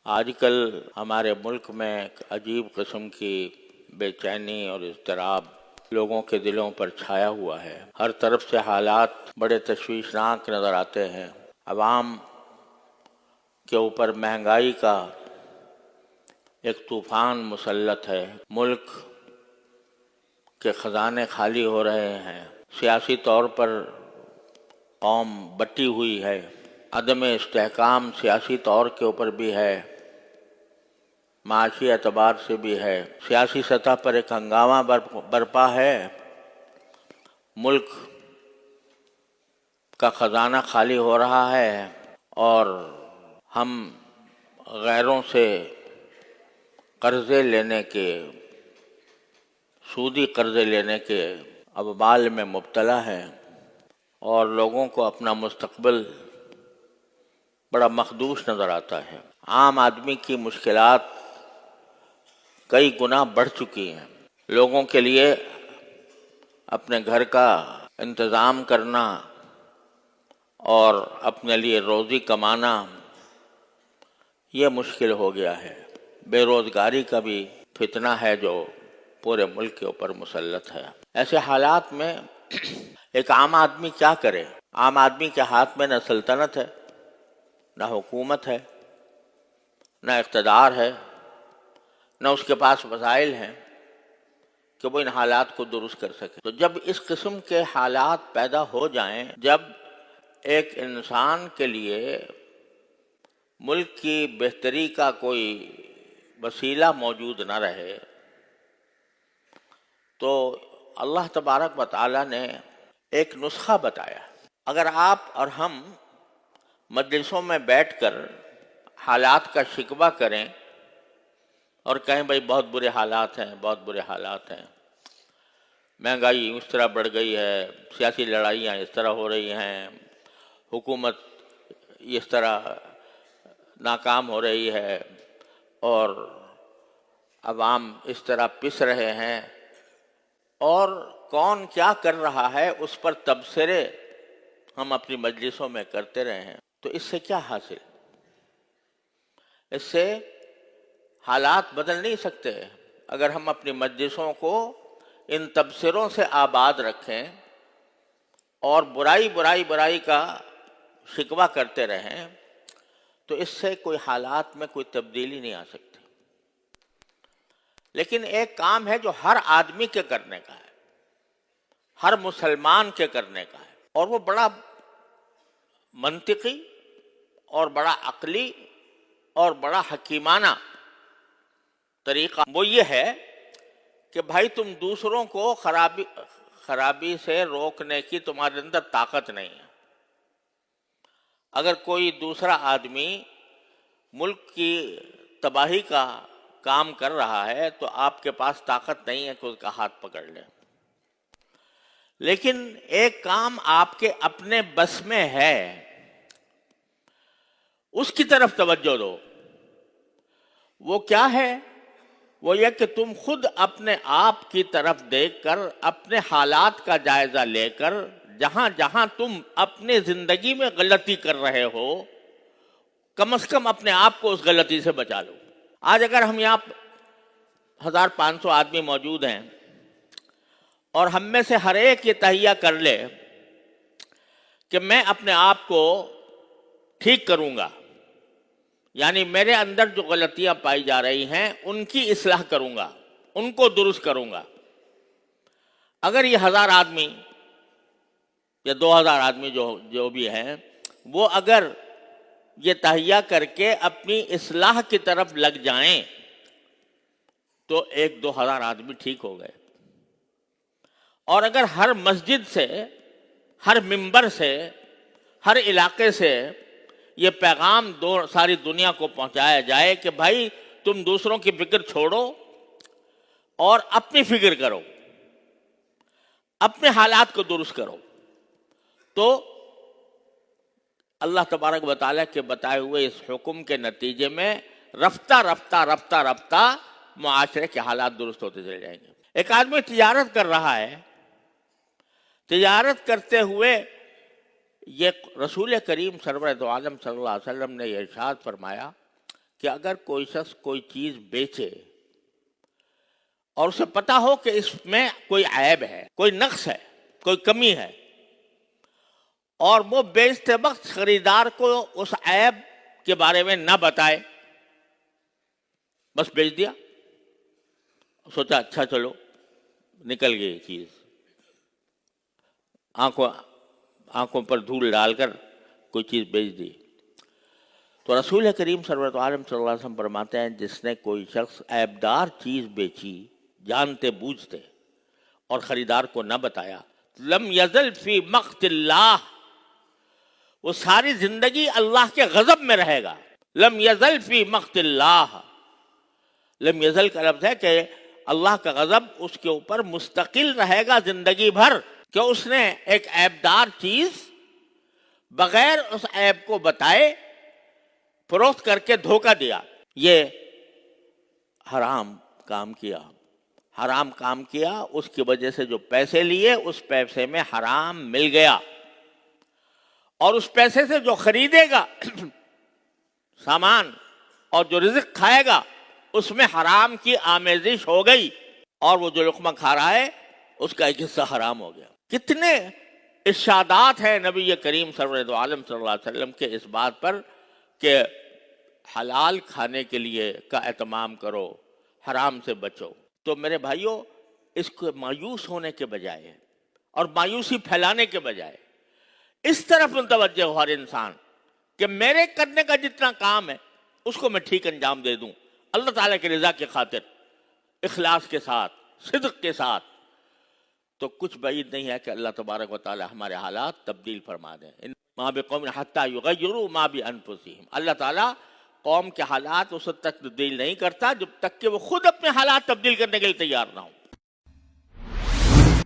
آج کل ہمارے ملک میں ایک عجیب قسم کی بے چینی اور اضطراب لوگوں کے دلوں پر چھایا ہوا ہے۔ ہر طرف سے حالات بڑے تشویشناک نظر آتے ہیں۔ عوام کے اوپر مہنگائی کا ایک طوفان مسلط ہے۔ ملک کے خزانے خالی ہو رہے ہیں۔ سیاسی طور پر قوم بٹی ہوئی ہے۔ عدم استحکام سیاسی طور کے اوپر بھی ہے، معاشی اعتبار سے بھی ہے۔ سیاسی سطح پر ایک ہنگامہ برپا ہے۔ ملک کا خزانہ خالی ہو رہا ہے اور ہم غیروں سے قرضے لینے کے، سودی قرضے لینے کے ابوال میں مبتلا ہے اور لوگوں کو اپنا مستقبل بڑا مخدوش نظر آتا ہے۔ عام آدمی کی مشکلات کئی گنا بڑھ چکی ہیں۔ لوگوں کے لیے اپنے گھر کا انتظام کرنا اور اپنے لیے روزی کمانا یہ مشکل ہو گیا ہے۔ بے روزگاری کا بھی فتنہ ہے جو پورے ملک کے اوپر مسلط ہے۔ ایسے حالات میں ایک عام آدمی کیا کرے؟ عام آدمی کے ہاتھ میں نہ سلطنت ہے، نہ حکومت ہے، نہ اقتدار ہے، نہ اس کے پاس وسائل ہیں کہ وہ ان حالات کو درست کر سکے۔ تو جب اس قسم کے حالات پیدا ہو جائیں، جب ایک انسان کے لیے ملک کی بہتری کا کوئی وسیلہ موجود نہ رہے، تو اللہ تبارک و تعالیٰ نے ایک نسخہ بتایا۔ اگر آپ اور ہم مجلسوں میں بیٹھ کر حالات کا شکوہ کریں اور کہیں بھائی بہت برے حالات ہیں، بہت برے حالات ہیں، مہنگائی اس طرح بڑھ گئی ہے، سیاسی لڑائیاں اس طرح ہو رہی ہیں، حکومت اس طرح ناکام ہو رہی ہے اور عوام اس طرح پس رہے ہیں، اور کون کیا کر رہا ہے اس پر تبصرے ہم اپنی مجلسوں میں کرتے رہے ہیں، تو اس سے کیا حاصل؟ اس سے حالات بدل نہیں سکتے۔ اگر ہم اپنی مجلسوں کو ان تبصروں سے آباد رکھیں اور برائی کا شکوہ کرتے رہیں، تو اس سے کوئی حالات میں کوئی تبدیلی نہیں آ سکتی۔ لیکن ایک کام ہے جو ہر آدمی کے کرنے کا ہے، ہر مسلمان کے کرنے کا ہے، اور وہ بڑا منطقی اور بڑا عقلی اور بڑا حکیمانہ طریقہ وہ یہ ہے کہ بھائی تم دوسروں کو خرابی سے روکنے کی تمہارے اندر طاقت نہیں ہے۔ اگر کوئی دوسرا آدمی ملک کی تباہی کا کام کر رہا ہے تو آپ کے پاس طاقت نہیں ہے کہ اس کا ہاتھ پکڑ لیں، لیکن ایک کام آپ کے اپنے بس میں ہے، اس کی طرف توجہ دو۔ وہ کیا ہے؟ وہ یہ کہ تم خود اپنے آپ کی طرف دیکھ کر، اپنے حالات کا جائزہ لے کر، جہاں جہاں تم اپنے زندگی میں غلطی کر رہے ہو، کم از کم اپنے آپ کو اس غلطی سے بچا لو۔ آج اگر ہم یہاں 1500 آدمی موجود ہیں اور ہم میں سے ہر ایک یہ تہیہ کر لے کہ میں اپنے آپ کو ٹھیک کروں گا، یعنی میرے اندر جو غلطیاں پائی جا رہی ہیں ان کی اصلاح کروں گا، ان کو درست کروں گا۔ اگر یہ 1000 آدمی یا 2000 آدمی جو بھی ہیں، وہ اگر یہ تہیہ کر کے اپنی اصلاح کی طرف لگ جائیں تو 1000 آدمی ٹھیک ہو گئے۔ اور اگر ہر مسجد سے، ہر ممبر سے، ہر علاقے سے یہ پیغام ساری دنیا کو پہنچایا جائے کہ بھائی تم دوسروں کی فکر چھوڑو اور اپنی فکر کرو، اپنے حالات کو درست کرو، تو اللہ تبارک و تعالیٰ کے بتائے ہوئے اس حکم کے نتیجے میں رفتہ معاشرے کے حالات درست ہوتے چلے جائیں گے۔ ایک آدمی تجارت کر رہا ہے، تجارت کرتے ہوئے یہ رسول کریم سرور دو عالم صلی اللہ علیہ وسلم نے یہ ارشاد فرمایا کہ اگر کوئی شخص کوئی چیز بیچے اور اسے پتا ہو کہ اس میں کوئی عیب ہے، کوئی نقص ہے، کوئی کمی ہے، اور وہ بیچتے وقت خریدار کو اس عیب کے بارے میں نہ بتائے، بس بیچ دیا، سوچا اچھا چلو نکل گئی چیز، آنکھوں پر دھول ڈال کر کوئی چیز بیچ دی، تو رسول کریم سرورت عالم صلی اللہ علیہ وسلم فرماتے ہیں جس نے کوئی شخص عیبدار چیز بیچی جانتے بوجھتے اور خریدار کو نہ بتایا، لم یزل فی مقت اللہ، وہ ساری زندگی اللہ کے غضب میں رہے گا۔ لم یزل فی مقت اللہ، لم یزل کا لفظ ہے کہ اللہ کا غضب اس کے اوپر مستقل رہے گا زندگی بھر، کہ اس نے ایک عیبدار چیز بغیر اس عیب کو بتائے فروخت کر کے دھوکہ دیا، یہ حرام کام کیا، حرام کام کیا، اس کی وجہ سے جو پیسے لیے اس پیسے میں حرام مل گیا، اور اس پیسے سے جو خریدے گا سامان اور جو رزق کھائے گا اس میں حرام کی آمیزش ہو گئی، اور وہ جو لقمہ کھا رہا ہے اس کا ایک حصہ حرام ہو گیا۔ کتنے ارشادات ہیں نبی کریم سرورت عالم صلی اللہ علیہ وسلم کے اس بات پر کہ حلال کھانے کے لیے کا اہتمام کرو، حرام سے بچو۔ تو میرے بھائیوں، اس کو مایوس ہونے کے بجائے اور مایوسی پھیلانے کے بجائے اس طرف متوجہ ہو ہر انسان کہ میرے کرنے کا جتنا کام ہے اس کو میں ٹھیک انجام دے دوں، اللہ تعالیٰ کی رضا کی خاطر، اخلاص کے ساتھ، صدق کے ساتھ، تو کچھ بعید نہیں ہے کہ اللہ تبارک و تعالیٰ ہمارے حالات تبدیل فرما دیں۔ ما بقوم حتی یغیروا ما بانفسہم، اللہ تعالیٰ قوم کے حالات اس وقت تک تبدیل نہیں کرتا جب تک کہ وہ خود اپنے حالات تبدیل کرنے کے لیے تیار نہ ہوں۔